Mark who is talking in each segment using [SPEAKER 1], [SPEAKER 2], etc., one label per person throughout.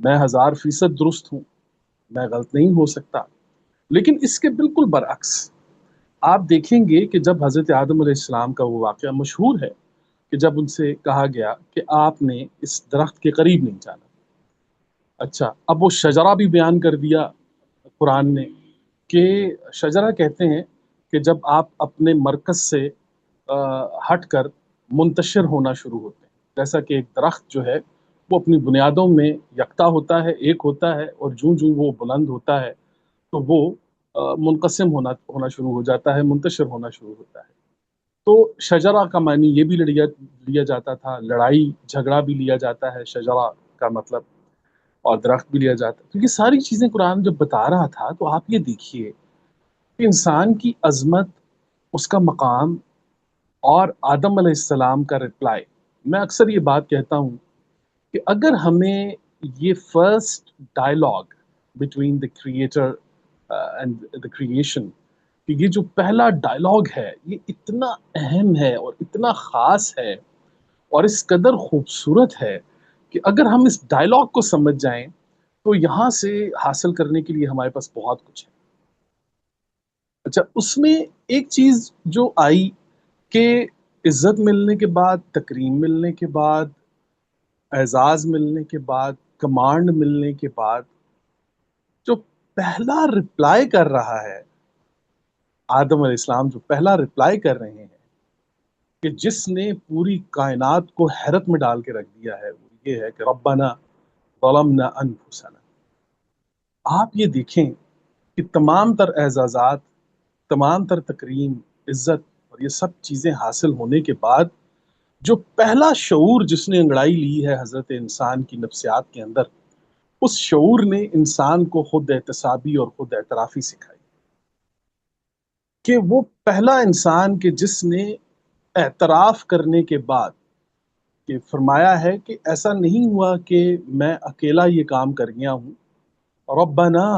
[SPEAKER 1] میں 1000% درست ہوں، میں غلط نہیں ہو سکتا. لیکن اس کے بالکل برعکس آپ دیکھیں گے کہ جب حضرت آدم علیہ السلام کا وہ واقعہ مشہور ہے کہ جب ان سے کہا گیا کہ آپ نے اس درخت کے قریب نہیں جانا. اچھا، اب وہ شجرہ بھی بیان کر دیا قرآن نے کہ شجرہ کہتے ہیں کہ جب آپ اپنے مرکز سے ہٹ کر منتشر ہونا شروع ہوتے ہیں، جیسا کہ ایک درخت جو ہے وہ اپنی بنیادوں میں یکتا ہوتا ہے، ایک ہوتا ہے، اور جوں جوں وہ بلند ہوتا ہے تو وہ منقسم ہونا شروع ہو جاتا ہے، منتشر ہونا شروع ہوتا ہے. تو شجرہ کا معنی یہ بھی لیا جاتا تھا، لڑائی جھگڑا بھی لیا جاتا ہے شجرہ کا مطلب، اور درخت بھی لیا جاتا ہے. تو یہ ساری چیزیں قرآن جب بتا رہا تھا تو آپ یہ دیکھیے کہ انسان کی عظمت، اس کا مقام، اور آدم علیہ السلام کا رپلائی. میں اکثر یہ بات کہتا ہوں کہ اگر ہمیں یہ first dialogue between the creator and the creation, کہ یہ جو پہلا ڈائلاگ ہے یہ اتنا اہم ہے اور اتنا خاص ہے اور اس قدر خوبصورت ہے کہ اگر ہم اس ڈائلاگ کو سمجھ جائیں تو یہاں سے حاصل کرنے کے لیے ہمارے پاس بہت کچھ ہے. اچھا، اس میں ایک چیز جو آئی کہ عزت ملنے کے بعد، تکریم ملنے کے بعد، اعزاز ملنے کے بعد، کمانڈ ملنے کے بعد، جو پہلا رپلائی کر رہا ہے آدم علیہ السلام، جو پہلا رپلائی کر رہے ہیں کہ جس نے پوری کائنات کو حیرت میں ڈال کے رکھ دیا ہے، وہ یہ ہے کہ ربنا ظلمنا انفسنا. آپ یہ دیکھیں کہ تمام تر اعزازات، تمام تر تکریم، عزت اور یہ سب چیزیں حاصل ہونے کے بعد جو پہلا شعور جس نے انگڑائی لی ہے حضرت انسان کی نفسیات کے اندر، اس شعور نے انسان کو خود احتسابی اور خود اعترافی سکھائی. کہ وہ پہلا انسان کہ جس نے اعتراف کرنے کے بعد کہ فرمایا ہے کہ ایسا نہیں ہوا کہ میں اکیلا یہ کام کر گیا ہوں، ربنا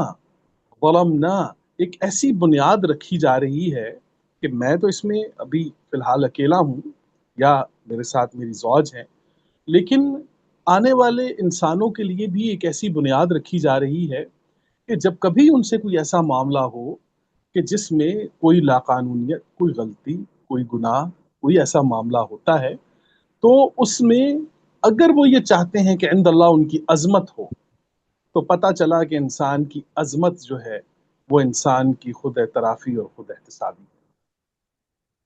[SPEAKER 1] ظلمنا، ایک ایسی بنیاد رکھی جا رہی ہے کہ میں تو اس میں ابھی فی الحال اکیلا ہوں، یا میرے ساتھ میری زوج ہے، لیکن آنے والے انسانوں کے لیے بھی ایک ایسی بنیاد رکھی جا رہی ہے کہ جب کبھی ان سے کوئی ایسا معاملہ ہو کہ جس میں کوئی لاقانونیت، کوئی غلطی، کوئی گناہ، کوئی ایسا معاملہ ہوتا ہے، تو اس میں اگر وہ یہ چاہتے ہیں کہ عند اللہ ان کی عظمت ہو، تو پتہ چلا کہ انسان کی عظمت جو ہے وہ انسان کی خود اعترافی اور خود احتسابی.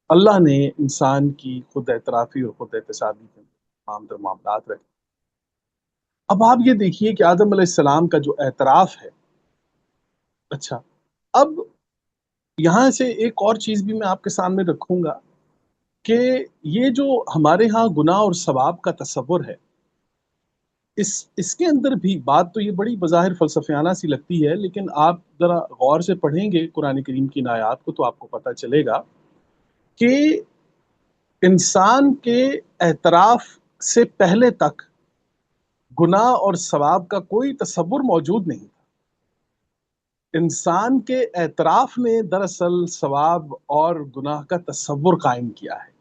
[SPEAKER 1] اللہ نے انسان کی خود اعترافی اور خود احتسابی کے تمام تر معاملات رکھے. اب آپ یہ دیکھیے کہ آدم علیہ السلام کا جو اعتراف ہے. اچھا، اب یہاں سے ایک اور چیز بھی میں آپ کے سامنے رکھوں گا کہ یہ جو ہمارے ہاں گناہ اور ثواب کا تصور ہے، اس کے اندر بھی بات تو یہ بڑی بظاہر فلسفیانہ سی لگتی ہے، لیکن آپ ذرا غور سے پڑھیں گے قرآن کریم کی ان آیات کو تو آپ کو پتہ چلے گا کہ انسان کے اعتراف سے پہلے تک گناہ اور ثواب کا کوئی تصور موجود نہیں. انسان کے اعتراف نے دراصل ثواب اور گناہ کا تصور قائم کیا ہے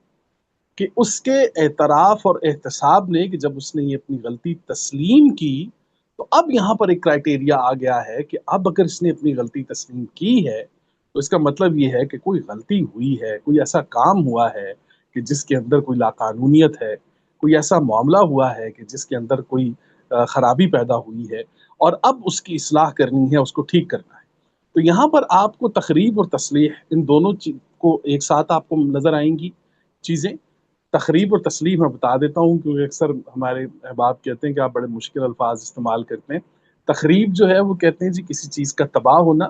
[SPEAKER 1] کہ اس کے اعتراف اور احتساب نے کہ جب اس نے یہ اپنی غلطی تسلیم کی تو اب یہاں پر ایک کرائٹیریا آ گیا ہے کہ اب اگر اس نے اپنی غلطی تسلیم کی ہے تو اس کا مطلب یہ ہے کہ کوئی غلطی ہوئی ہے، کوئی ایسا کام ہوا ہے کہ جس کے اندر کوئی لاقانونیت ہے، کوئی ایسا معاملہ ہوا ہے کہ جس کے اندر کوئی خرابی پیدا ہوئی ہے، اور اب اس کی اصلاح کرنی ہے، اس کو ٹھیک کرنا ہے. تو یہاں پر آپ کو تخریب اور تصلیح ان دونوں کو ایک ساتھ آپ کو نظر آئیں گی چیزیں. تخریب اور تصلیح میں بتا دیتا ہوں کیونکہ اکثر ہمارے احباب کہتے ہیں کہ آپ بڑے مشکل الفاظ استعمال کرتے ہیں. تخریب جو ہے وہ کہتے ہیں جی کسی چیز کا تباہ ہونا،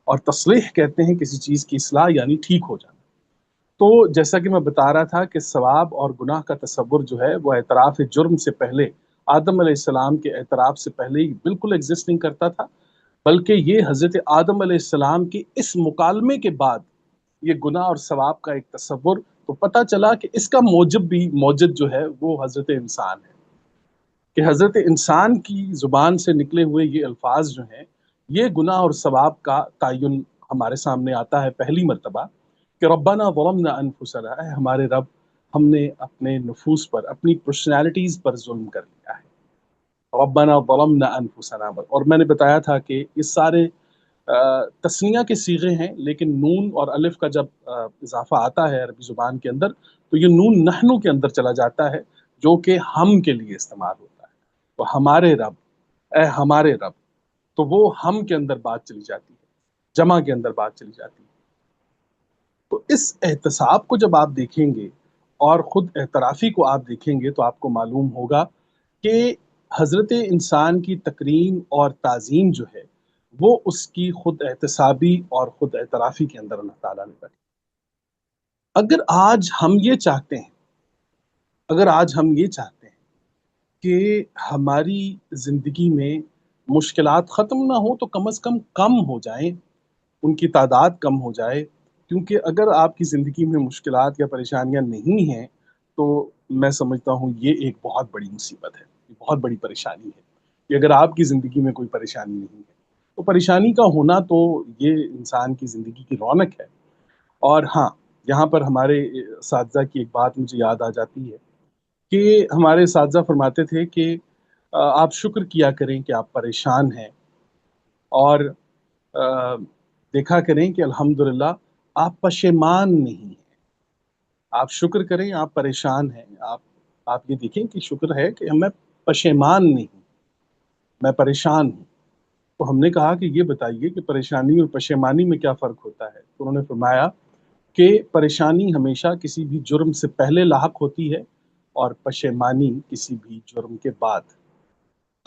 [SPEAKER 1] اور تصلیح کہتے ہیں کسی چیز کی اصلاح یعنی ٹھیک ہو جانا. تو جیسا کہ میں بتا رہا تھا کہ ثواب اور گناہ کا تصور جو ہے وہ اعتراف جرم سے پہلے، آدم علیہ السلام کے اعتراف سے پہلے ہی بالکل ایگزسٹ نہیں کرتا تھا، بلکہ یہ حضرت آدم علیہ السلام کے اس مکالمے کے بعد یہ گناہ اور ثواب کا ایک تصور. تو پتہ چلا کہ اس کا موجب بھی موجد جو ہے وہ حضرت انسان ہے، کہ حضرت انسان کی زبان سے نکلے ہوئے یہ الفاظ جو ہیں، یہ گناہ اور ثواب کا تعین ہمارے سامنے آتا ہے پہلی مرتبہ کہ ربنا ظلمنا انفسنا، اے ہمارے رب، ہم نے اپنے نفوس پر، اپنی پرسنالٹیز پر ظلم کر لیا ہے. ربنا ظلمنا انفسنا، اور میں نے بتایا تھا کہ یہ سارے تثنیہ کے صیغے ہیں، لیکن نون اور الف کا جب اضافہ آتا ہے عربی زبان کے اندر تو یہ نون نحنو کے اندر چلا جاتا ہے، جو کہ ہم کے لیے استعمال ہوتا ہے. تو ہمارے رب، اے ہمارے رب، تو وہ ہم کے اندر بات چلی جاتی ہے، جمع کے اندر بات چلی جاتی ہے. تو اس احتساب کو جب آپ دیکھیں گے اور خود اعترافی کو آپ دیکھیں گے تو آپ کو معلوم ہوگا کہ حضرت انسان کی تکریم اور تعظیم جو ہے وہ اس کی خود احتسابی اور خود اعترافی کے اندر اللہ تعالیٰ نے رکھی. اگر آج ہم یہ چاہتے ہیں، اگر آج ہم یہ چاہتے ہیں کہ ہماری زندگی میں مشکلات ختم نہ ہوں تو کم از کم ہو جائیں، ان کی تعداد کم ہو جائے، کیونکہ اگر آپ کی زندگی میں مشکلات یا پریشانیاں نہیں ہیں تو میں سمجھتا ہوں یہ ایک بہت بڑی مصیبت ہے، یہ بہت بڑی پریشانی ہے کہ اگر آپ کی زندگی میں کوئی پریشانی نہیں ہے تو پریشانی کا ہونا تو یہ انسان کی زندگی کی رونق ہے. اور ہاں، یہاں پر ہمارے اساتذہ کی ایک بات مجھے یاد آ جاتی ہے کہ ہمارے اساتذہ فرماتے تھے کہ آپ شکر کیا کریں کہ آپ پریشان ہیں، اور دیکھا کریں کہ الحمدللہ آپ پشیمان نہیں ہیں. آپ شکر کریں آپ پریشان ہیں، آپ یہ دیکھیں کہ شکر ہے کہ میں پشیمان نہیں ہوں، میں پریشان ہوں. تو ہم نے کہا کہ یہ بتائیے کہ پریشانی اور پشیمانی میں کیا فرق ہوتا ہے؟ تو انہوں نے فرمایا کہ پریشانی ہمیشہ کسی بھی جرم سے پہلے لاحق ہوتی ہے اور پشیمانی کسی بھی جرم کے بعد.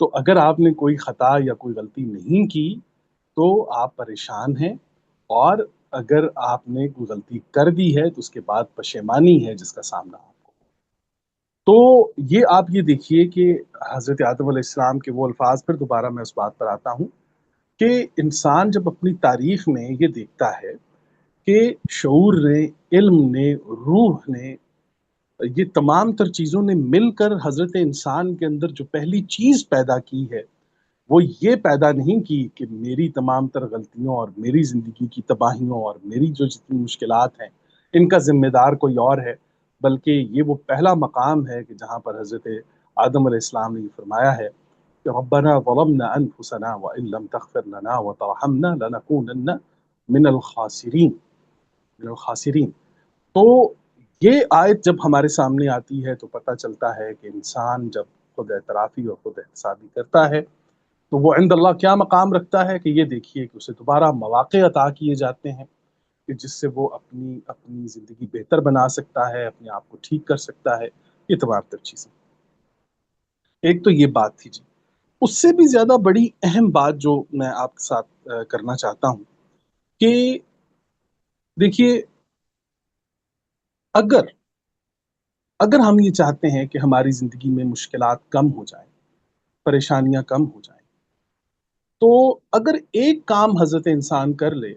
[SPEAKER 1] تو اگر آپ نے کوئی خطا یا کوئی غلطی نہیں کی تو آپ پریشان ہیں، اور اگر آپ نے کوئی غلطی کر دی ہے تو اس کے بعد پشیمانی ہے جس کا سامنا آپ کو. تو یہ آپ یہ دیکھیے کہ حضرت آدم علیہ السلام کے وہ الفاظ، پھر دوبارہ میں اس بات پر آتا ہوں کہ انسان جب اپنی تاریخ میں یہ دیکھتا ہے کہ شعور نے، علم نے، روح نے، یہ تمام تر چیزوں نے مل کر حضرت انسان کے اندر جو پہلی چیز پیدا کی ہے وہ یہ پیدا نہیں کی کہ میری تمام تر غلطیوں اور میری زندگی کی تباہیوں اور میری جو جتنی مشکلات ہیں ان کا ذمہ دار کوئی اور ہے، بلکہ یہ وہ پہلا مقام ہے کہ جہاں پر حضرت آدم علیہ السلام نے یہ فرمایا ہے کہ ربنا ظلمنا انفسنا وان لم تغفر لنا وترحمنا لنكونن من الخاسرین، من الخاسرین. تو یہ آیت جب ہمارے سامنے آتی ہے تو پتہ چلتا ہے کہ انسان جب خود اعترافی اور خود احتسابی کرتا ہے تو وہ عند اللہ کیا مقام رکھتا ہے کہ یہ دیکھیے کہ اسے دوبارہ مواقع عطا کیے جاتے ہیں کہ جس سے وہ اپنی زندگی بہتر بنا سکتا ہے، اپنے آپ کو ٹھیک کر سکتا ہے. یہ تمام تر چیزیں، ایک تو یہ بات تھی جی. اس سے بھی زیادہ بڑی اہم بات جو میں آپ کے ساتھ کرنا چاہتا ہوں کہ دیکھیے، اگر اگر ہم یہ چاہتے ہیں کہ ہماری زندگی میں مشکلات کم ہو جائیں، پریشانیاں کم ہو جائیں، تو اگر ایک کام حضرت انسان کر لے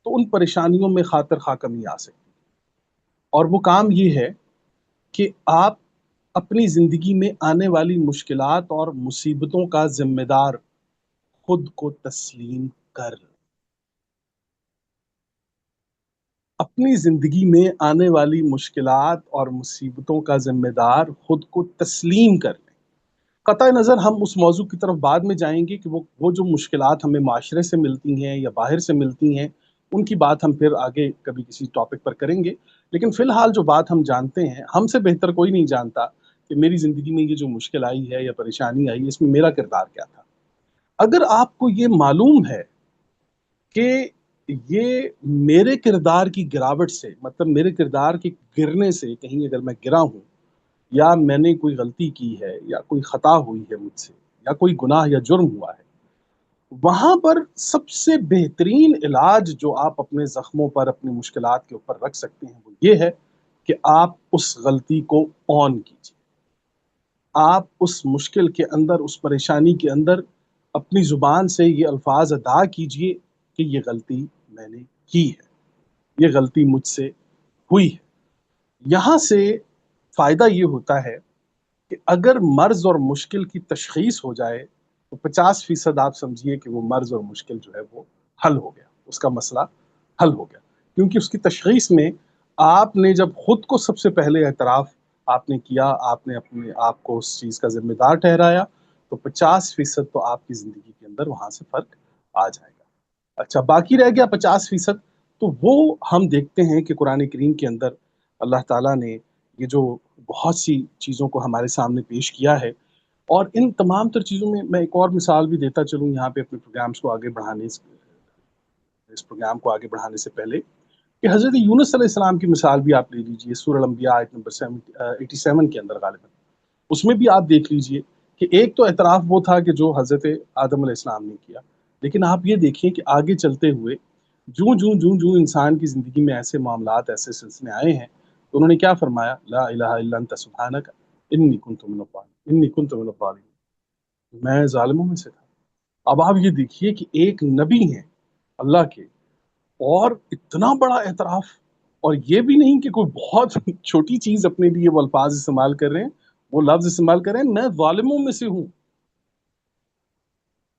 [SPEAKER 1] تو ان پریشانیوں میں خاطر خواہ کمی آ سکتی. اور وہ کام یہ ہے کہ آپ اپنی زندگی میں آنے والی مشکلات اور مصیبتوں کا ذمہ دار خود کو تسلیم کر لیں. اپنی زندگی میں آنے والی مشکلات اور مصیبتوں کا ذمہ دار خود کو تسلیم کر لیں. قطع نظر ہم اس موضوع کی طرف بعد میں جائیں گے کہ وہ جو مشکلات ہمیں معاشرے سے ملتی ہیں یا باہر سے ملتی ہیں ان کی بات ہم پھر آگے کبھی کسی ٹاپک پر کریں گے. لیکن فی الحال جو بات ہم جانتے ہیں، ہم سے بہتر کوئی نہیں جانتا کہ میری زندگی میں یہ جو مشکل آئی ہے یا پریشانی آئی ہے اس میں میرا کردار کیا تھا. اگر آپ کو یہ معلوم ہے کہ یہ میرے کردار کی گراوٹ سے، مطلب میرے کردار کے گرنے سے، کہیں اگر میں گرا ہوں یا میں نے کوئی غلطی کی ہے یا کوئی خطا ہوئی ہے مجھ سے یا کوئی گناہ یا جرم ہوا ہے، وہاں پر سب سے بہترین علاج جو آپ اپنے زخموں پر، اپنی مشکلات کے اوپر رکھ سکتے ہیں وہ یہ ہے کہ آپ اس غلطی کو اون کیجیے. آپ اس مشکل کے اندر، اس پریشانی کے اندر اپنی زبان سے یہ الفاظ ادا کیجیے کہ یہ غلطی میں نے کی ہے، یہ غلطی مجھ سے ہوئی ہے. یہاں سے فائدہ یہ ہوتا ہے کہ اگر مرض اور مشکل کی تشخیص ہو جائے تو 50% آپ سمجھیے کہ وہ مرض اور مشکل جو ہے وہ حل ہو گیا، اس کا مسئلہ حل ہو گیا. کیونکہ اس کی تشخیص میں آپ نے جب خود کو سب سے پہلے اعتراف آپ نے کیا، آپ نے اپنے آپ کو اس چیز کا ذمہ دار ٹھہرایا، تو 50% تو آپ کی زندگی کے اندر وہاں سے فرق آ جائے گا. اچھا باقی رہ گیا 50%، تو وہ ہم دیکھتے ہیں کہ قرآن کریم کے اندر اللہ تعالیٰ نے یہ جو بہت سی چیزوں کو ہمارے سامنے پیش کیا ہے. اور ان تمام تر چیزوں میں ایک اور مثال بھی دیتا چلوں یہاں پہ اپنے پروگرامز کو آگے بڑھانے اس پروگرام کو آگے بڑھانے سے پہلے، کہ حضرت یونس علیہ السلام کی مثال بھی آپ لے لیجئے سورہ الانبیاء آیت نمبر 87 کے اندر غالباً. اس میں بھی آپ دیکھ لیجئے کہ ایک تو اعتراف وہ تھا کہ جو حضرت آدم علیہ السلام نے کیا، لیکن آپ یہ دیکھیں کہ آگے چلتے ہوئے جوں انسان کی زندگی میں ایسے معاملات، ایسے سلسلے آئے ہیں، تو انہوں نے کیا فرمایا؟ لا الہ الا انت سبحانک انی کنت من الظالمین، میں ظالموں میں سے تھا. اب آپ یہ دیکھیے کہ ایک نبی ہیں اللہ کے، اور اتنا بڑا اعتراف، اور یہ بھی نہیں کہ کوئی بہت چھوٹی چیز اپنے لیے وہ الفاظ استعمال کر رہے ہیں، وہ لفظ استعمال کر رہے ہیں، میں ظالموں میں سے ہوں،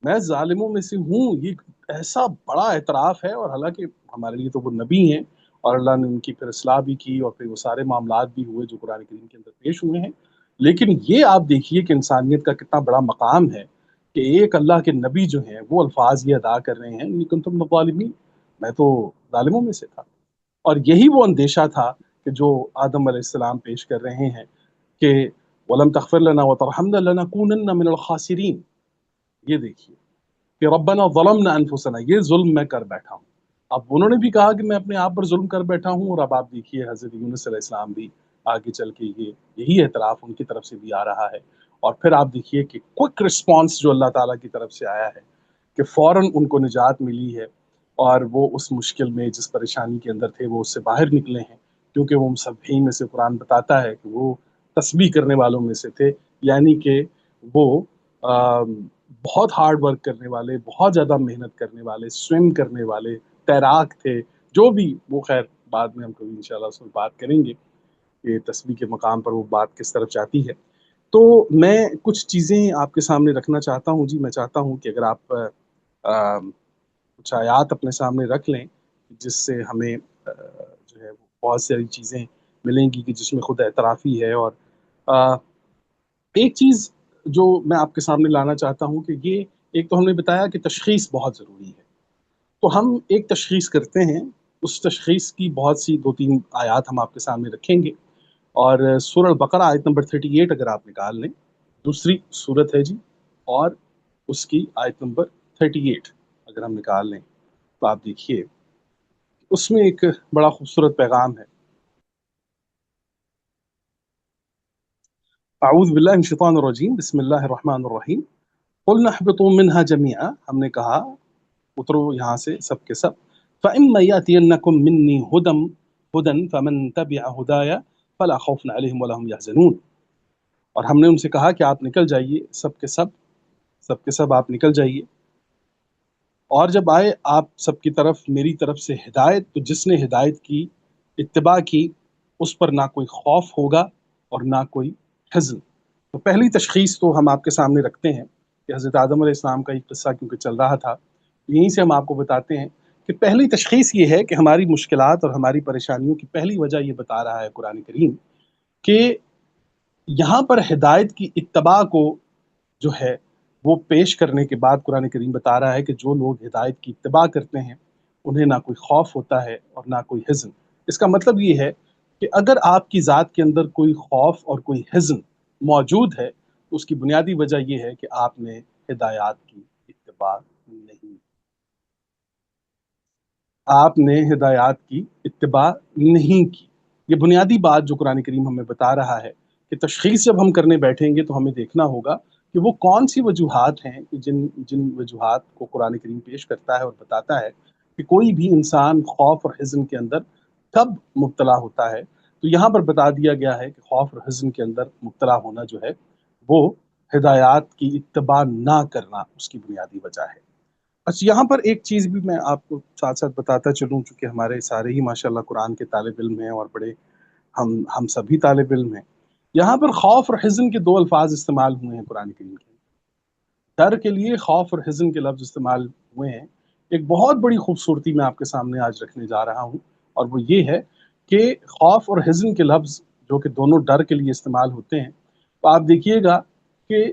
[SPEAKER 1] میں ظالموں میں سے ہوں. یہ ایسا بڑا اعتراف ہے، اور حالانکہ ہمارے لیے تو وہ نبی ہیں، اور اللہ نے ان کی پھر اصلاح بھی کی، اور پھر وہ سارے معاملات بھی ہوئے جو قرآن کریم کے اندر پیش ہوئے ہیں. لیکن یہ آپ دیکھیے کہ انسانیت کا کتنا بڑا مقام ہے کہ ایک اللہ کے نبی جو ہیں وہ الفاظ یہ ادا کر رہے ہیں، انی کنت من الظالمین، میں تو ظالموں میں سے تھا. اور یہی وہ اندیشہ تھا کہ جو آدم علیہ السلام پیش کر رہے ہیں کہ وَلَمْ تَغْفِرْ لَنَا وَتَرْحَمْنَا لَنَكُونَنَّ مِنَ الْخَاسِرِينَ. یہ دیکھیے کہ ربنا ظلمنا انفسنا، یہ ظلم میں کر بیٹھا ہوں. اب انہوں نے بھی کہا کہ میں اپنے آپ پر ظلم کر بیٹھا ہوں، اور اب آپ دیکھیے حضرت یونس علیہ السلام بھی آگے چل کے یہی اعتراف ان کی طرف سے بھی آ رہا ہے. اور پھر آپ دیکھیے کہ کوئک رسپانس جو اللہ تعالیٰ کی طرف سے آیا ہے کہ فوراً ان کو نجات ملی ہے، اور وہ اس مشکل میں جس پریشانی کے اندر تھے وہ اس سے باہر نکلے ہیں، کیونکہ وہ سبھی میں سے قرآن بتاتا ہے کہ وہ تسبیح کرنے والوں میں سے تھے. یعنی کہ وہ بہت ہارڈ ورک کرنے والے، بہت زیادہ محنت کرنے والے، سوئم کرنے والے، تیراک تھے، جو بھی وہ. خیر بعد میں ہم کبھی انشاءاللہ اس میں بات کریں گے کہ تسبیح کے مقام پر وہ بات کس طرف جاتی ہے. تو میں کچھ چیزیں آپ کے سامنے رکھنا چاہتا ہوں جی. میں چاہتا ہوں کہ اگر آپ کچھ آیات اپنے سامنے رکھ لیں جس سے ہمیں جو ہے بہت ساری چیزیں ملیں گی کہ جس میں خود اعترافی ہے. اور ایک چیز جو میں آپ کے سامنے لانا چاہتا ہوں کہ یہ ایک تو ہم نے بتایا کہ تشخیص بہت ضروری ہے، تو ہم ایک تشخیص کرتے ہیں. اس تشخیص کی بہت سی 2-3 آیات ہم آپ کے سامنے رکھیں گے. اور سورہ البقرہ آیت نمبر 38 اگر آپ نکال لیں، دوسری سورت ہے جی، اور اس کی آیت نمبر 38 اگر ہم نکال لیں تو آپ دیکھیے اس میں ایک بڑا خوبصورت پیغام ہے. اعوذ باللہ من الشیطان الرجیم، بسم اللہ الرحمن الرحیم. قلنا اهبطوا منها جميعا، ہم نے کہا اترو یہاں سے سب کے سب. فإما يأتينكم مني هدى فمن تبع هدايا فلا خوف عليهم ولا هم يحزنون. اور ہم نے ان سے کہا کہ آپ نکل جائیے سب کے سب آپ نکل جائیے، اور جب آئے آپ سب کی طرف میری طرف سے ہدایت، تو جس نے ہدایت کی اتباع کی اس پر نہ کوئی خوف ہوگا اور نہ کوئی حزن. تو پہلی تشخیص تو ہم آپ کے سامنے رکھتے ہیں کہ حضرت آدم علیہ السلام کا ایک قصہ کیونکہ چل رہا تھا، یہیں سے ہم آپ کو بتاتے ہیں کہ پہلی تشخیص یہ ہے کہ ہماری مشکلات اور ہماری پریشانیوں کی پہلی وجہ یہ بتا رہا ہے قرآن کریم کہ یہاں پر ہدایت کی اتباع کو جو ہے وہ پیش کرنے کے بعد قرآن کریم بتا رہا ہے کہ جو لوگ ہدایت کی اتباع کرتے ہیں انہیں نہ کوئی خوف ہوتا ہے اور نہ کوئی حزن. اس کا مطلب یہ ہے کہ اگر آپ کی ذات کے اندر کوئی خوف اور کوئی حزن موجود ہے تو اس کی بنیادی وجہ یہ ہے کہ آپ نے ہدایات کی اتباع نہیں، آپ نے ہدایات کی اتباع نہیں کی. یہ بنیادی بات جو قرآن کریم ہمیں بتا رہا ہے کہ تشخیص جب ہم کرنے بیٹھیں گے تو ہمیں دیکھنا ہوگا کہ وہ کون سی وجوہات ہیں کہ جن وجوہات کو قرآن کریم پیش کرتا ہے اور بتاتا ہے کہ کوئی بھی انسان خوف اور حزن کے اندر کب مبتلا ہوتا ہے. تو یہاں پر بتا دیا گیا ہے کہ خوف اور حزن کے اندر مبتلا ہونا جو ہے وہ ہدایات کی اتباع نہ کرنا اس کی بنیادی وجہ ہے. اچھا یہاں پر ایک چیز بھی میں آپ کو ساتھ ساتھ بتاتا چلوں، چونکہ ہمارے سارے ہی ماشاءاللہ قرآن کے طالب علم ہیں اور بڑے ہم سبھی طالب علم ہیں. یہاں پر خوف اور حزن کے 2 الفاظ استعمال ہوئے ہیں قرآن کریم کے. ڈر کے لیے خوف اور حزن کے لفظ استعمال ہوئے ہیں. ایک بہت بڑی خوبصورتی میں آپ کے سامنے آج رکھنے جا رہا ہوں، اور وہ یہ ہے کہ خوف اور حزن کے لفظ جو کہ دونوں ڈر کے لیے استعمال ہوتے ہیں، تو آپ دیکھیے گا کہ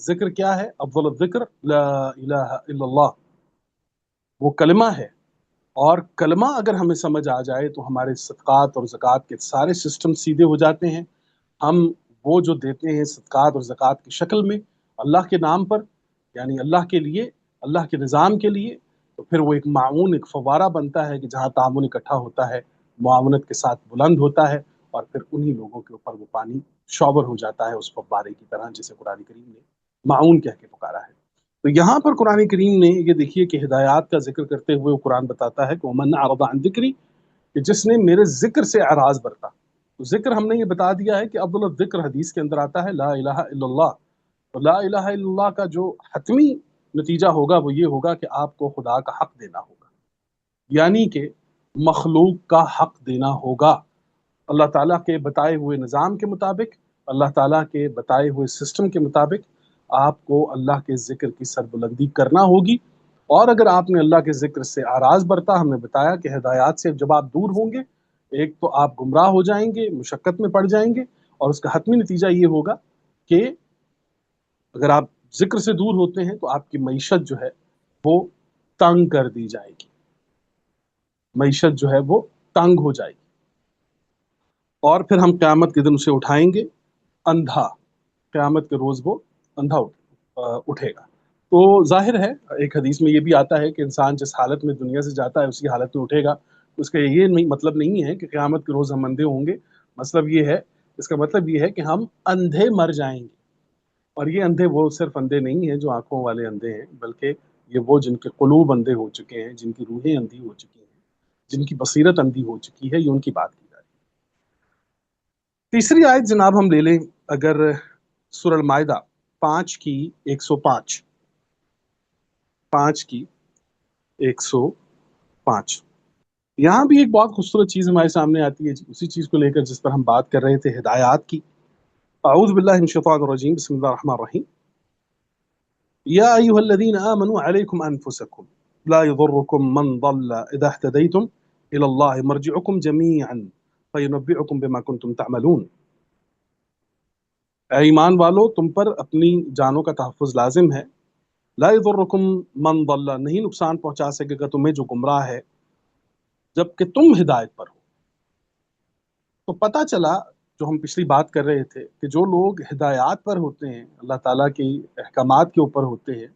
[SPEAKER 1] ذکر کیا ہے؟ افضل الذکر لا الہ الا اللہ، وہ کلمہ ہے۔ اور کلمہ اگر ہمیں سمجھ آ جائے تو ہمارے صدقات اور زکوٰۃ کے سارے سسٹم سیدھے ہو جاتے ہیں۔ ہم وہ جو دیتے ہیں صدقات اور زکوٰۃ کی شکل میں اللہ کے نام پر، یعنی اللہ کے لیے، اللہ کے نظام کے لیے، تو پھر وہ ایک معاون، ایک فوارہ بنتا ہے کہ جہاں تعاون اکٹھا ہوتا ہے، معاونت کے ساتھ بلند ہوتا ہے، اور پھر انہی لوگوں کے اوپر وہ پانی شاور ہو جاتا ہے اس فوارے کی طرح، جسے قرآن کریم نے معاون کہہ کے پکارا ہے۔ تو یہاں پر قرآن کریم نے یہ دیکھیے کہ ہدایات کا ذکر کرتے ہوئے وہ قرآن بتاتا ہے کہ وَمَنْ أَعْرَضَ عَنْ ذِكْرِي، کہ جس نے میرے ذکر سے اعراض برتا۔ تو ذکر ہم نے یہ بتا دیا ہے کہ افضل الذکر حدیث کے اندر آتا ہے لا الہ الا اللہ۔ تو لا الہ الا اللہ کا جو حتمی نتیجہ ہوگا وہ یہ ہوگا کہ آپ کو خدا کا حق دینا ہوگا، یعنی کہ مخلوق کا حق دینا ہوگا۔ اللہ تعالیٰ کے بتائے ہوئے نظام کے مطابق، اللہ تعالیٰ کے بتائے ہوئے سسٹم کے مطابق آپ کو اللہ کے ذکر کی سربلندی کرنا ہوگی۔ اور اگر آپ نے اللہ کے ذکر سے آراز برتا، ہم نے بتایا کہ ہدایات سے جب آپ دور ہوں گے، ایک تو آپ گمراہ ہو جائیں گے، مشقت میں پڑ جائیں گے، اور اس کا حتمی نتیجہ یہ ہوگا کہ اگر آپ ذکر سے دور ہوتے ہیں تو آپ کی معیشت جو ہے وہ تنگ کر دی جائے گی، معیشت جو ہے وہ تنگ ہو جائے گی، اور پھر ہم قیامت کے دن اسے اٹھائیں گے اندھا، قیامت کے روز وہ اندھا اٹھے گا۔ تو ظاہر ہے ایک حدیث میں یہ بھی آتا ہے کہ انسان جس حالت میں دنیا سے جاتا ہے اسی حالت میں اٹھے گا۔ اس کا یہ نہیں مطلب نہیں ہے کہ قیامت کے روز ہم اندھے ہوں گے، مطلب یہ ہے، اس کا مطلب یہ ہے کہ ہم اندھے مر جائیں گے۔ اور یہ اندھے وہ صرف اندھے نہیں ہیں جو آنکھوں والے اندھے ہیں، بلکہ یہ وہ جن کے قلوب اندھے ہو چکے ہیں، جن کی روحیں اندھی ہو چکی ہیں، جن کی بصیرت اندھی ہو چکی ہے، یہ ان کی بات کی جا رہی ہے۔ تیسری آیت جناب ہم لے لیں، اگر سورہ المائدہ 5 کی 105، 5 کی 105، یہاں بھی ایک بہت خوبصورت چیز ہمارے سامنے آتی ہے، اسی چیز کو لے کر جس پر ہم بات کر رہے تھے، ہدایات کی۔ اعوذ باللہ من الشیطان الرجیم، بسم اللہ الرحمن الرحیم۔ یا ایھا الذین آمنوا علیکم انفسکم لا یضرکم من ضل اذا اہتدیتم الی اللہ مرجعکم جمیعا فینبئکم بما کنتم تعملون۔ اے ایمان والو، تم پر اپنی جانوں کا تحفظ لازم ہے۔ لا یضرکم من ضل، نہیں نقصان پہنچا سکے گا تمہیں جو گمراہ ہے جبکہ تم ہدایت پر ہو۔ تو پتہ چلا، جو ہم پچھلی بات کر رہے تھے، کہ جو لوگ ہدایات پر ہوتے ہیں، اللہ تعالیٰ کی احکامات کے اوپر ہوتے ہیں،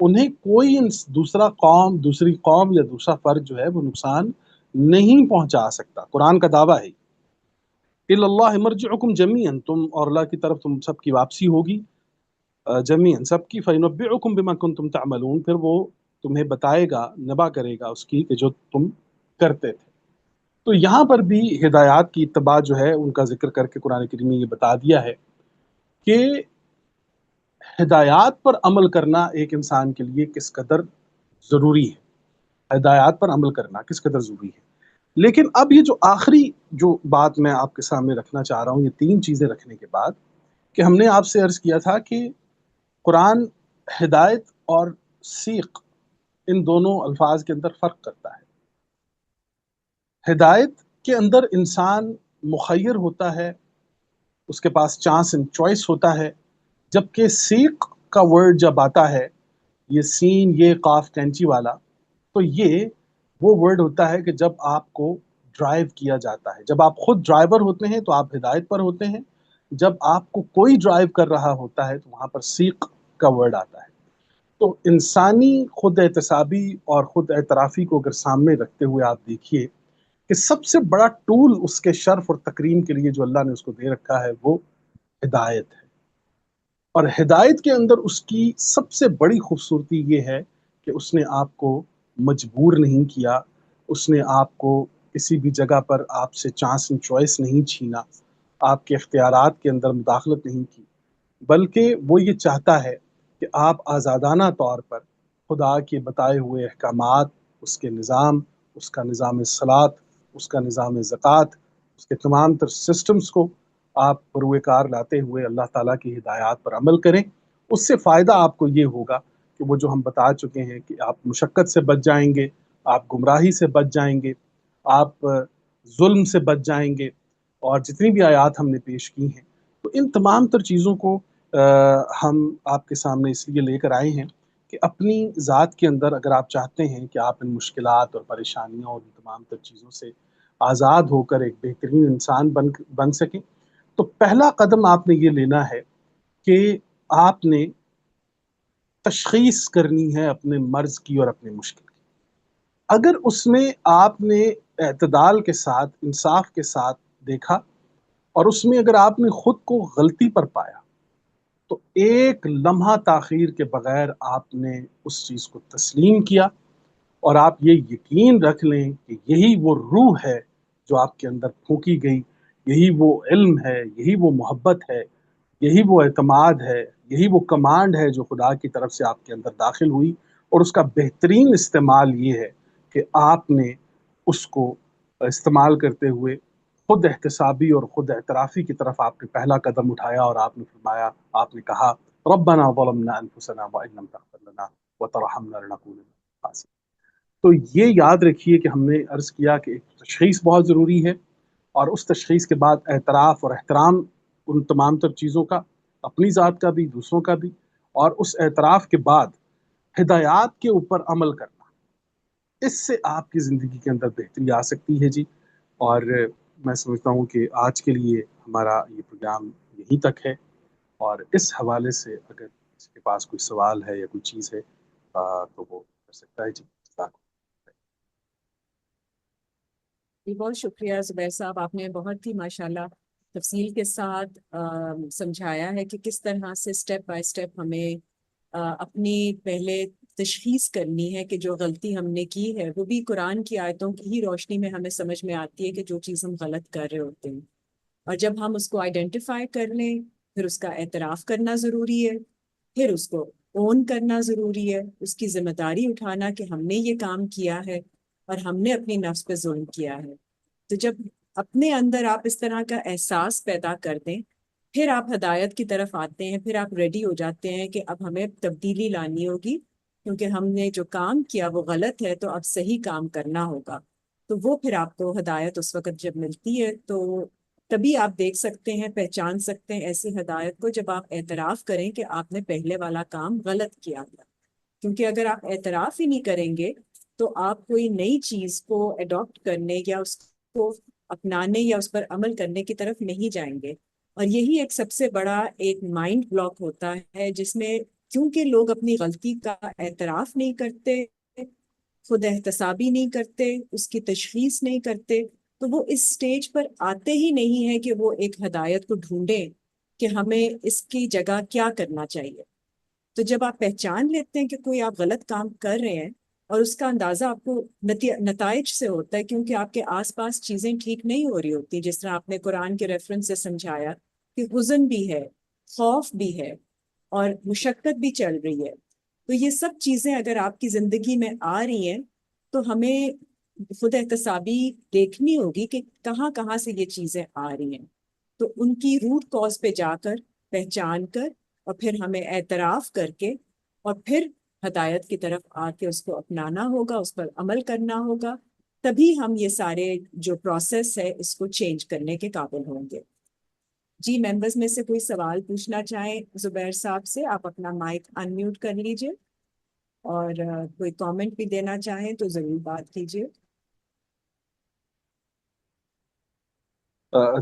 [SPEAKER 1] انہیں کوئی دوسری قوم یا دوسرا فرد جو ہے وہ نقصان نہیں پہنچا سکتا۔ قرآن کا دعویٰ ہے اِلَى اللَّهِ مَرْجِعُكُمْ جَمِيعًا، تم اور اللہ کی طرف تم سب کی واپسی ہوگی، جمیعاً سب کی، فَيُنَبِّئُكُمْ بِمَا كُنْتُمْ تَعْمَلُونَ، پھر وہ تمہیں بتائے گا، نبا کرے گا اس کی کہ جو تم کرتے تھے۔ تو یہاں پر بھی ہدایات کی اتباع جو ہے ان کا ذکر کر کے قرآن کریم نے یہ بتا دیا ہے کہ ہدایات پر عمل کرنا ایک انسان کے لیے کس قدر ضروری ہے، ہدایات پر عمل کرنا کس قدر ضروری ہے۔ لیکن اب یہ جو آخری جو بات میں آپ کے سامنے رکھنا چاہ رہا ہوں، یہ 3 چیزیں رکھنے کے بعد، کہ ہم نے آپ سے عرض کیا تھا کہ قرآن ہدایت اور سیق ان دونوں الفاظ کے اندر فرق کرتا ہے۔ ہدایت کے اندر انسان مخیر ہوتا ہے، اس کے پاس چانس اینڈ چوائس ہوتا ہے، جبکہ سیق کا ورڈ جب آتا ہے، یہ سین یہ قاف کینچی والا، تو یہ وہ ورڈ ہوتا ہے کہ جب آپ کو ڈرائیو کیا جاتا ہے، جب آپ خود ڈرائیور ہوتے ہیں تو آپ ہدایت پر ہوتے ہیں، جب آپ کو کوئی ڈرائیو کر رہا ہوتا ہے تو وہاں پر سیق کا ورڈ آتا ہے۔ تو انسانی خود احتسابی اور خود اعترافی کو اگر سامنے رکھتے ہوئے آپ دیکھیے کہ سب سے بڑا ٹول اس کے شرف اور تکریم کے لیے جو اللہ نے اس کو دے رکھا ہے وہ ہدایت ہے۔ اور ہدایت کے اندر اس کی سب سے بڑی خوبصورتی یہ ہے کہ اس نے آپ کو مجبور نہیں کیا، اس نے آپ کو کسی بھی جگہ پر آپ سے چانس اینڈ چوائس نہیں چھینا، آپ کے اختیارات کے اندر مداخلت نہیں کی، بلکہ وہ یہ چاہتا ہے کہ آپ آزادانہ طور پر خدا کے بتائے ہوئے احکامات، اس کے نظام، اس کا نظام صلاۃ، اس کا نظام زکوٰۃ، اس کے تمام تر سسٹمز کو آپ بروئے کار لاتے ہوئے اللہ تعالیٰ کی ہدایات پر عمل کریں۔ اس سے فائدہ آپ کو یہ ہوگا کہ وہ جو ہم بتا چکے ہیں کہ آپ مشقت سے بچ جائیں گے، آپ گمراہی سے بچ جائیں گے، آپ ظلم سے بچ جائیں گے، اور جتنی بھی آیات ہم نے پیش کی ہیں، تو ان تمام تر چیزوں کو ہم آپ کے سامنے اس لیے لے کر آئے ہیں کہ اپنی ذات کے اندر اگر آپ چاہتے ہیں کہ آپ ان مشکلات اور پریشانیوں اور ان تمام تر چیزوں سے آزاد ہو کر ایک بہترین انسان بن سکیں، تو پہلا قدم آپ نے یہ لینا ہے کہ آپ نے تشخیص کرنی ہے اپنے مرض کی اور اپنے مشکل کی۔ اگر اس میں آپ نے اعتدال کے ساتھ، انصاف کے ساتھ دیکھا، اور اس میں اگر آپ نے خود کو غلطی پر پایا، تو ایک لمحہ تاخیر کے بغیر آپ نے اس چیز کو تسلیم کیا، اور آپ یہ یقین رکھ لیں کہ یہی وہ روح ہے جو آپ کے اندر پھونکی گئی، یہی وہ علم ہے، یہی وہ محبت ہے، یہی وہ اعتماد ہے، یہی وہ کمانڈ ہے جو خدا کی طرف سے آپ کے اندر داخل ہوئی، اور اس کا بہترین استعمال یہ ہے کہ آپ نے اس کو استعمال کرتے ہوئے خود احتسابی اور خود اعترافی کی طرف آپ نے پہلا قدم اٹھایا، اور آپ نے فرمایا، آپ نے کہا ربنا ظلمنا انفسنا وان لم تغفر لنا وترحمنا لنکونن من الخاسرین۔ تو یہ یاد رکھیے کہ ہم نے عرض کیا کہ ایک تشخیص بہت ضروری ہے، اور اس تشخیص کے بعد اعتراف اور احترام ان تمام تر چیزوں کا، اپنی ذات کا بھی، دوسروں کا بھی، اور اس اعتراف کے بعد ہدایات کے اوپر عمل کرنا۔ اس سے آپ کی زندگی کے اندر بہتری آ سکتی ہے جی۔ اور میں سمجھتا ہوں کہ آج کے لیے ہمارا یہ پروگرام یہیں تک ہے، اور اس حوالے سے اگر کسی کے پاس کوئی سوال ہے یا کوئی چیز ہے تو وہ کر سکتا ہے جی۔ جزاک
[SPEAKER 2] جی بہت شکریہ زبیر صاحب، آپ نے بہت ہی ماشاءاللہ تفصیل کے ساتھ سمجھایا ہے کہ کس طرح سے اسٹیپ بائی اسٹیپ ہمیں اپنی پہلے تشخیص کرنی ہے کہ جو غلطی ہم نے کی ہے وہ بھی قرآن کی آیتوں کی ہی روشنی میں ہمیں سمجھ میں آتی ہے کہ جو چیز ہم غلط کر رہے ہوتے ہیں، اور جب ہم اس کو آئیڈینٹیفائی کر لیں پھر اس کا اعتراف کرنا ضروری ہے، پھر اس کو اون کرنا ضروری ہے، اس کی ذمہ داری اٹھانا کہ ہم نے یہ کام کیا ہے اور ہم نے اپنی نفس پہ ظلم کیا ہے۔ تو جب اپنے اندر آپ اس طرح کا احساس پیدا کر دیں، پھر آپ ہدایت کی طرف آتے ہیں، پھر آپ ریڈی ہو جاتے ہیں کہ اب ہمیں تبدیلی لانی ہوگی، کیونکہ ہم نے جو کام کیا وہ غلط ہے، تو اب صحیح کام کرنا ہوگا۔ تو وہ پھر آپ کو ہدایت اس وقت جب ملتی ہے تو تبھی آپ دیکھ سکتے ہیں، پہچان سکتے ہیں ایسی ہدایت کو جب آپ اعتراف کریں کہ آپ نے پہلے والا کام غلط کیا تھا۔ کیونکہ اگر آپ اعتراف ہی نہیں کریں گے تو آپ کوئی نئی چیز کو اڈاپٹ کرنے یا اس کو اپنانے یا اس پر عمل کرنے کی طرف نہیں جائیں گے۔ اور یہی ایک سب سے بڑا ایک مائنڈ بلاک ہوتا ہے، جس میں کیونکہ لوگ اپنی غلطی کا اعتراف نہیں کرتے، خود احتسابی نہیں کرتے، اس کی تشخیص نہیں کرتے، تو وہ اس سٹیج پر آتے ہی نہیں ہے کہ وہ ایک ہدایت کو ڈھونڈیں کہ ہمیں اس کی جگہ کیا کرنا چاہیے۔ تو جب آپ پہچان لیتے ہیں کہ کوئی آپ غلط کام کر رہے ہیں، اور اس کا اندازہ آپ کو نتائج سے ہوتا ہے، کیونکہ آپ کے آس پاس چیزیں ٹھیک نہیں ہو رہی ہوتی، جس طرح آپ نے قرآن کے ریفرنس سے سمجھایا کہ حزن بھی ہے، خوف بھی ہے، اور مشقت بھی چل رہی ہے۔ تو یہ سب چیزیں اگر آپ کی زندگی میں آ رہی ہیں تو ہمیں خود احتسابی دیکھنی ہوگی کہ کہاں کہاں سے یہ چیزیں آ رہی ہیں، تو ان کی روٹ کاز پہ جا کر پہچان کر، اور پھر ہمیں اعتراف کر کے، اور پھر ہدایت کی طرف آ کے اس کو اپنانا ہوگا، اس پر عمل کرنا ہوگا، تبھی ہم یہ سارے جو پروسیس ہے اس کو چینج کرنے کے قابل ہوں گے۔ جی ممبرز میں سے کوئی سوال پوچھنا چاہیں زبیر صاحب سے، آپ اپنا مائک ان میوٹ کر لیجئے، اور کوئی کامنٹ بھی دینا چاہیں تو ضرور بات کیجئے۔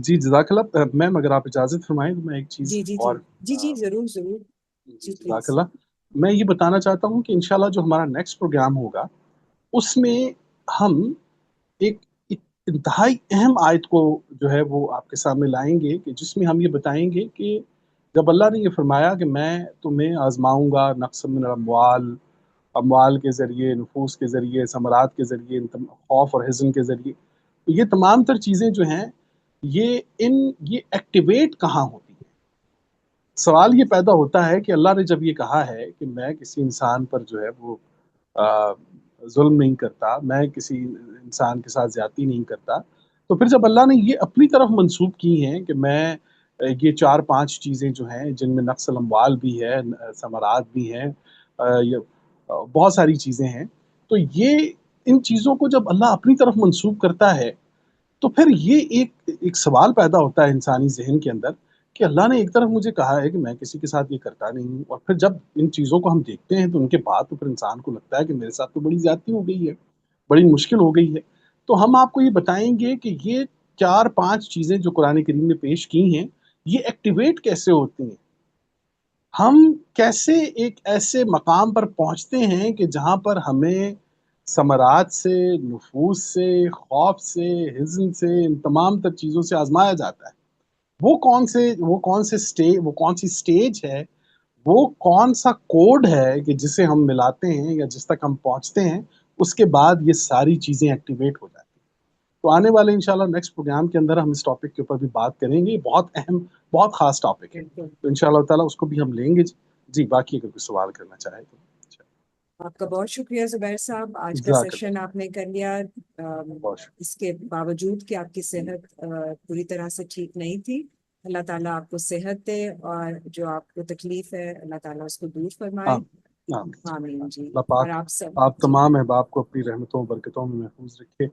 [SPEAKER 1] جی جزاک اللہ۔ میم اگر آپ اجازت فرمائیں تو میں ایک چیز
[SPEAKER 2] جی جی جی
[SPEAKER 1] اور
[SPEAKER 2] جی جی ضرور ضرور،
[SPEAKER 1] جی
[SPEAKER 2] جی
[SPEAKER 1] جزاک
[SPEAKER 2] پلیز۔
[SPEAKER 1] اللہ۔ میں یہ بتانا چاہتا ہوں کہ انشاءاللہ جو ہمارا نیکسٹ پروگرام ہوگا اس میں ہم ایک انتہائی اہم آیت کو جو ہے وہ آپ کے سامنے لائیں گے، کہ جس میں ہم یہ بتائیں گے کہ جب اللہ نے یہ فرمایا کہ میں تمہیں آزماؤں گا نقص من الاموال، اموال کے ذریعے، نفوس کے ذریعے، ثمرات کے ذریعے، خوف اور حزن کے ذریعے، تو یہ تمام تر چیزیں جو ہیں یہ ایکٹیویٹ کہاں ہوتی ہیں؟ سوال یہ پیدا ہوتا ہے کہ اللہ نے جب یہ کہا ہے کہ میں کسی انسان پر جو ہے وہ ظلم نہیں کرتا، میں کسی انسان کے ساتھ زیادتی نہیں کرتا، تو پھر جب اللہ نے یہ اپنی طرف منسوب کی ہیں کہ میں یہ چار پانچ چیزیں جو ہیں جن میں نقص الاموال بھی ہے، ثمرات بھی ہیں، یہ بہت ساری چیزیں ہیں، تو یہ ان چیزوں کو جب اللہ اپنی طرف منسوب کرتا ہے تو پھر یہ ایک سوال پیدا ہوتا ہے انسانی ذہن کے اندر کہ اللہ نے ایک طرف مجھے کہا ہے کہ میں کسی کے ساتھ یہ کرتا نہیں ہوں، اور پھر جب ان چیزوں کو ہم دیکھتے ہیں تو ان کے بعد تو پھر انسان کو لگتا ہے کہ میرے ساتھ تو بڑی زیادتی ہو گئی ہے، بڑی مشکل ہو گئی ہے۔ تو ہم آپ کو یہ بتائیں گے کہ یہ 4-5 چیزیں جو قرآن کریم نے پیش کی ہیں، یہ ایکٹیویٹ کیسے ہوتی ہیں؟ ہم کیسے ایک ایسے مقام پر پہنچتے ہیں کہ جہاں پر ہمیں ثمرات سے، نفوس سے، خوف سے، حزن سے، ان تمام تر چیزوں سے آزمایا جاتا ہے؟ وہ کون سی سٹیج ہے، وہ کون سا کوڈ ہے کہ جسے ہم ملاتے ہیں یا جس تک ہم پہنچتے ہیں، اس کے بعد یہ ساری چیزیں ایکٹیویٹ ہو جاتی ہیں۔ تو آنے والے انشاءاللہ نیکسٹ پروگرام کے اندر ہم اس ٹاپک کے اوپر بھی بات کریں گے، یہ بہت اہم، بہت خاص ٹاپک ہے،
[SPEAKER 2] بالکل.
[SPEAKER 1] تو انشاءاللہ تعالیٰ اس کو بھی ہم لیں گے جی۔ باقی اگر کوئی سوال کرنا چاہے تو
[SPEAKER 2] آپ کا بہت شکریہ زبیر صاحب، آج کا
[SPEAKER 1] جزاک
[SPEAKER 2] سیشن آپ نے کر لیا،
[SPEAKER 1] بہت شکریہ۔
[SPEAKER 2] اس کے باوجود کہ آپ کی صحت پوری طرح سے ٹھیک نہیں تھی۔ اللہ تعالیٰ آپ کو صحت دے، اور جو آپ کو تکلیف ہے اللہ تعالیٰ اس کو دور فرمائے۔
[SPEAKER 1] آمین۔
[SPEAKER 2] آمین جی۔
[SPEAKER 1] اللہ
[SPEAKER 2] اور
[SPEAKER 1] پاک
[SPEAKER 2] آپ سب
[SPEAKER 1] آپ
[SPEAKER 2] جی،
[SPEAKER 1] تمام احباب کو اپنی رحمتوں و برکتوں میں محفوظ رکھے،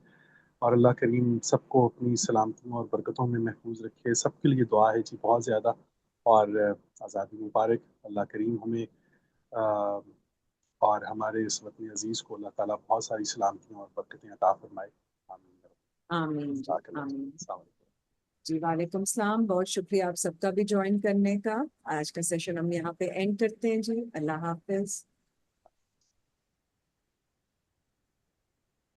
[SPEAKER 1] اور اللہ کریم سب کو اپنی سلامتیوں اور برکتوں میں محفوظ رکھے۔ سب کے لیے دعا ہے جی بہت زیادہ، اور آزادی مبارک۔ اللہ کریم ہمیں اور ہمارے اس وطن عزیز کو اللہ تعالیٰ بہت ساری سلامتیاں اور برکتیں عطا فرمائے۔ آمین۔
[SPEAKER 2] آمین جی،
[SPEAKER 1] جزاک اللہ خیر۔
[SPEAKER 2] آمین
[SPEAKER 1] السلام علیکم۔
[SPEAKER 2] جی۔ وعلیکم السلام، بہت شکریہ آپ سب کا بھی جوائن کرنے کا۔ آج کا سیشن ہم یہاں پہ اینڈ کرتے ہیں جی۔ اللہ حافظ۔